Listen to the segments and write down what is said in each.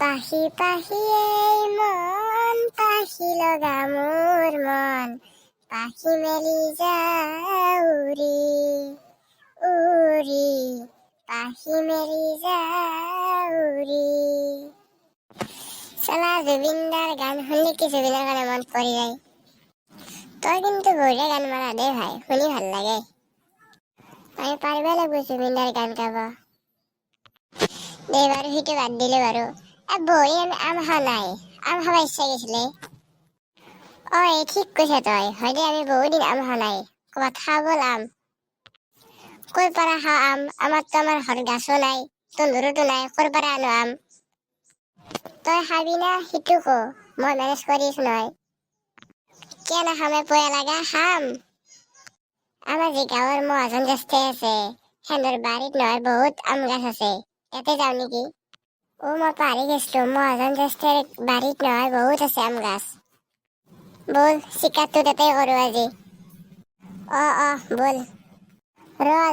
পাখি পাখি এই মন পাখি লগা মোর মন পাখি মেলি যায় উড়ি উড়ি পাখি মেলি যায় উড়ি। সালা জুবিনদার গান শুনলে কি জুবিনের গানে মন পড়ি যায়। তই কিন্তু বঢ়িয়া গান মাৰা দে ভাই, শুনি ভাল লাগে। আমি পাৰিবই লাগিব জুবিনদাৰ গান গাব। দে বাৰু সেইটো বাদ দিলে বাৰু বহি আমি আম খোৱা নাই, আম খাব ইচ্ছা গৈছিলে। ঠিক কৈছে তই, হয় দে আমি বহুত দিন আম খোৱা নাই, ক'ৰবাত খাব ব'ল আম। ক'ৰ পৰা খাওঁ আম, আমাৰ ঘৰত গাছো নাই, তন্দুৰতো নাই, ক'ৰ পৰা আনো আম। তই খাবি না সেইটো ক, মই মেনেজ কৰি আছো নহয়। কিয় নাখামে পয়া লাগা খাম। আমাৰ যে গাঁৱৰ মহাজন জ্যেষ্ঠ আছে, সিহঁতৰ বাৰীত নহয় বহুত আম গাছ আছে, তাতে যাওঁ নেকি। মই পাহৰি গৈছিলো, মহাজন জ্যেষ্ঠৰ বাৰীত নহয় বহুত আছে আম গাছ। বল চিকাৰটো তাতে কৰো আজি। বল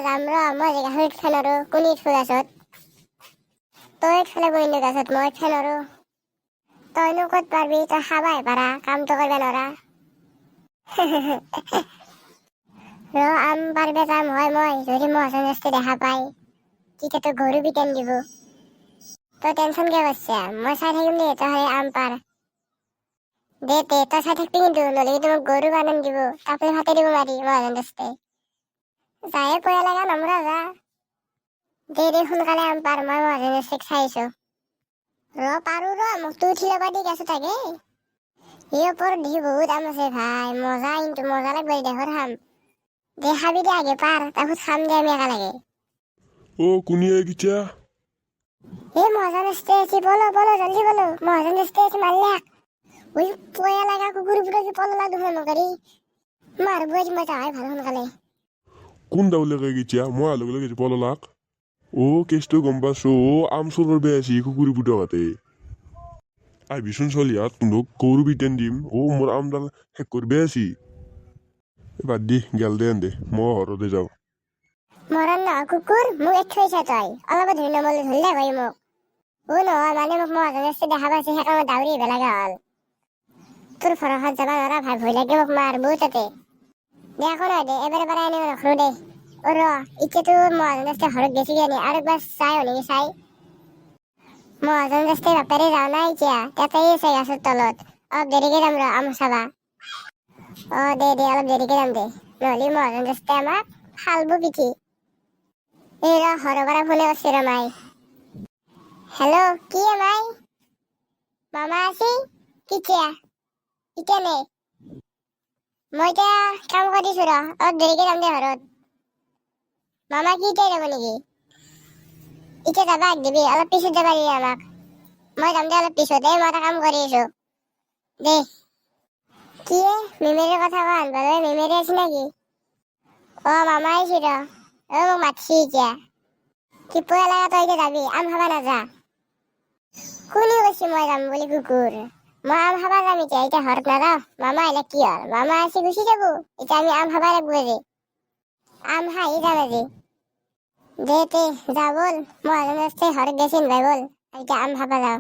যাম মই জেগা উঠবা নৰো। কোনি উঠব গাছত? তই উঠবা লাগিব গাছত, মই উঠবা নৰো। তইনো ক'ত পাৰবি, তই খাবাহে পাৰা, কামটো কৰিব নৰা। আম পাৰবে যাম হয় মই, যদি মহাজন জ্যেষ্ঠ দেখা পাই তেতিয়াতো গৰু পিটন দিব। তই টেনচন কিয় কৰিছা, মই চাই থাকিম দে তই আম পাৰ। দে তই চাই থাকবি কিন্তু, নহলে কিন্তু মোক গৰু বানান দিব, তাপলি ফাতে দিব মাৰি মহাজন জ্যেষ্ঠই। যায়ে পয়া লাগা নমৰা যা। দে সোনকালে আম পাৰ, মই মহাজন জ্যেষ্ঠক চাই আছো। পাৰো মোকতো উঠি ল'বা দি গাছত আগে। এই ওপৰত দেখি বহুত আম আছে ভাই, মজা কিন্তু মজা লাগব দেখৰ খাম। দে খাবি দে আগে পাৰ, তাৰপিছত খাম দে আমি একেলগে। কোনি কিছা? মহাজন জ্যেষ্ঠ আছি, বলো জলদি বলো, মহাজন জ্যেষ্ঠ আছি মাল্লাক। পয়া লাগা কুকুৰ কি পললা দুখন নকৰি মারবো আজ মজা হয় ভালো সোনকালে। কোন দাউলেকে গেছা, মই আলু গেলে গেছি পললাক। কেছটো গম পাইছো, আম চোৰ করবে আছি কুকুরি পুটকাতে। আইবিচোন চলিয়াত তোক গরু পিটেন দিম। মোর আমডাল শেষ করবে আছি। বাদ দি গেল দে এন্দে, মই ঘরতে যাও। মরণ না কুকুর, মোক এক থৈছা তই, অলপ ধৰি নমলে ধৰিলে ভাই মোক। নহয় মানে মোক মহাজন জ্যেষ্ঠ দেখা পাইছে, সেইকাৰণে দাউৰি আহিব লগা হ'ল। তোৰ ভৰসাত যাবা নৰা ভাই, ভয় লাগে মোক মাৰবো তাতে। দে একো নহয় দে, এবাৰে পৰা এনে নকৰো দে। এতিয়াতো মহাজন জ্যেষ্ঠ ঘৰত গেছি কিজানি, আৰু একবাৰ চাই হলি চাই। মহাজন জ্যেষ্ঠ বাপেৰে যাও নাই এতিয়া, তাতেই আছে গাছৰ তলত। অলপ দেৰিকে যাম আম চাবা। দে অলপ দেৰিকে যাম দে, নহলে মহাজন জ্যেষ্ঠ আমাক ফালবো পিঠি। ঘৰৰ পৰা ফোনে কৰিছে মাই। হেল্ল', কি মাই? মামা আছি? কেতিয়া? এতিয়া নে? মই এতিয়া কাম কৰিছো অলপ দেৰিকে যাম দে ঘৰত। মামা কি এতিয়া যাব নেকি? এতিয়া যাবা দিবি, অলপ পিছত যাবা দিবি আমাক। মই যাম দে অলপ পিছত, মই এটা কাম কৰি আছো দে। কি মেমেৰে কথা কোৱা আনবাৰ, মেমেৰে আছে নেকি? মামা আহিছি মোক মাতছি এতিয়া। কি পয়া লাগা তই এতিয়া যাবি, আম খাবা নাযা? কোনে কৈছি মই যাম বুলি কুকুৰ? মই আম খাবা যাম এতিয়া ঘৰত নাযাওঁ। মামা আহিলে কি হ'ল, মামা আছে গুচি যাব, এতিয়া আমি আম খাবা লাগবো আজি। আম খাই যাম আজি। দে যা বল, মহাজন জ্যেষ্ঠ ঘৰত গেছি ভাই বল, এতিয়া আম খাবা যাওঁ।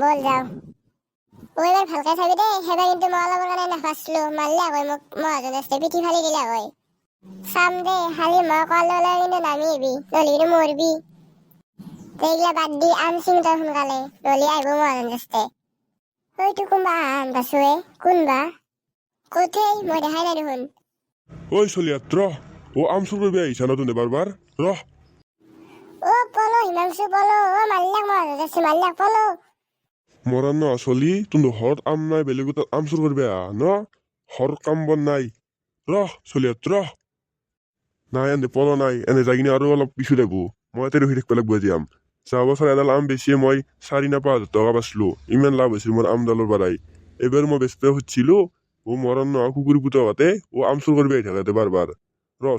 বল যাওঁ। এবাৰ ভালকে চাবি দেই, সেইবাৰ কিন্তু মই অলপৰ কাৰণে নাফাচলো, মাৰলে হয় মোক মহাজন জ্যেষ্ঠ, পিঠি ফালি দিলে হয়। চাম দে, খালি মই কোৱাৰ লগে কিন্তু নামি আহিবি, নহলে কিন্তু মৰবি। এইগিলা বাদ দি আম চিং তই সোনকালে, নহলে আহিব মহাজন জ্যেষ্ঠ। হয়তো কোনবা বাচুৱে, কোনবা কোঠে, মই দেখাই নাই দেখোন। চলিয়াত আম চোৰ করবে আহিছা না তুমি বারবার পলো হিমাংশু পলো, মাল্লাক মহাজন জ্যেষ্ঠ মাল্লাক পলো। মরান না চলি, তুমি ঘর আম নাই বেলেগ আম চুর করবে ঘর কাম বন নাই। চলিয়াত নাই এনে পলো নাই, এনে যাই কিনে আৰু অলপ পিছু থাকবো। মই ইয়াতে ৰখি থাকব লাগবো আজি আম। যোৱা বছৰ এডাল আম বেছিয়ে মই 4,000 না 5,000 টকা পাইছিলো, ইমান লাভ হৈছিল মোৰ আমডালৰ পৰাই। এইবাৰ মই বেচব খুজিছিলো, মৰণ নহয় কুকুৰ পুতকতে আম চুৰ কৰবে আহি থাকে বাৰবাৰ।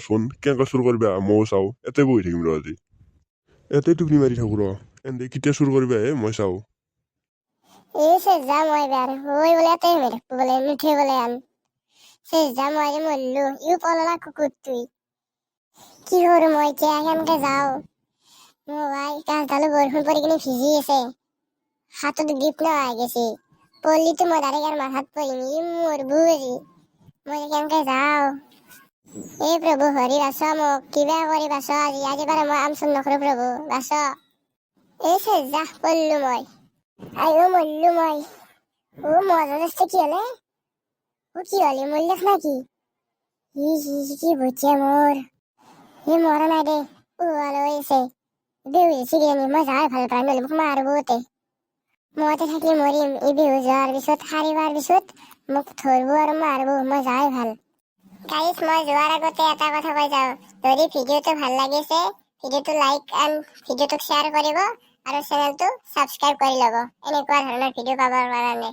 চোন কেনেকৈ চুৰ কৰবে ময়ো চাও, এতে বহি থাকিম আজি। এতে টুপনি মাৰি থাকো এনে কেতিয়া চুৰ কৰবে মই চাও। যাম মই এবাৰ, বোলে এতে বোলে নুঠে বোলে আন। যাম মই মরলু, পললা কুকুর তুই। কি করু মই এতিয়া, কেনকে যাও? ভাই গাছডালো বৰষুণ পৰি কিনে ভিজি আছে হাতত গ্ৰিপ নোহোৱা গেছি পলিটো মই ডাইৰেক্ট আৰু মাথাত পৰিম মোৰ বুজি মই কেনেকে যাওঁ এই প্ৰভু হৰি বাচ মোক কিবা কৰি বাচ আজি বাৰু মই আম চুৰ নকৰো প্ৰভু বাচ এই চেজা পল্লো মই আইও মল্লো মই ও মজা কি হলে ও কি হলে মল্লেখ নাকি কি বুঝছে মোর মরা নাই দে ও ভালো হয়েছে বেউছি গেনি মই যাই ভাল পাই নলে মোক মারবোতে মতে থাকলে মরিম এই বেউ যাওয়ার পিছত হারিবার পিছত মোক ধরবো আর মারবো মই যাই ভাল গাইস মই যোৱাৰ আগতে এটা কথা কৈ যাওঁ যদি ভিডিঅ'টো ভাল লাগিছে ভিডিঅ'টো লাইক এণ্ড ভিডিঅ'টোক শ্বেয়াৰ কৰিব আৰু চেনেলটো ছাবস্ক্ৰাইব কৰি ল'ব এনেকুৱা ধৰণৰ ভিডিঅ' পাবৰ কাৰণে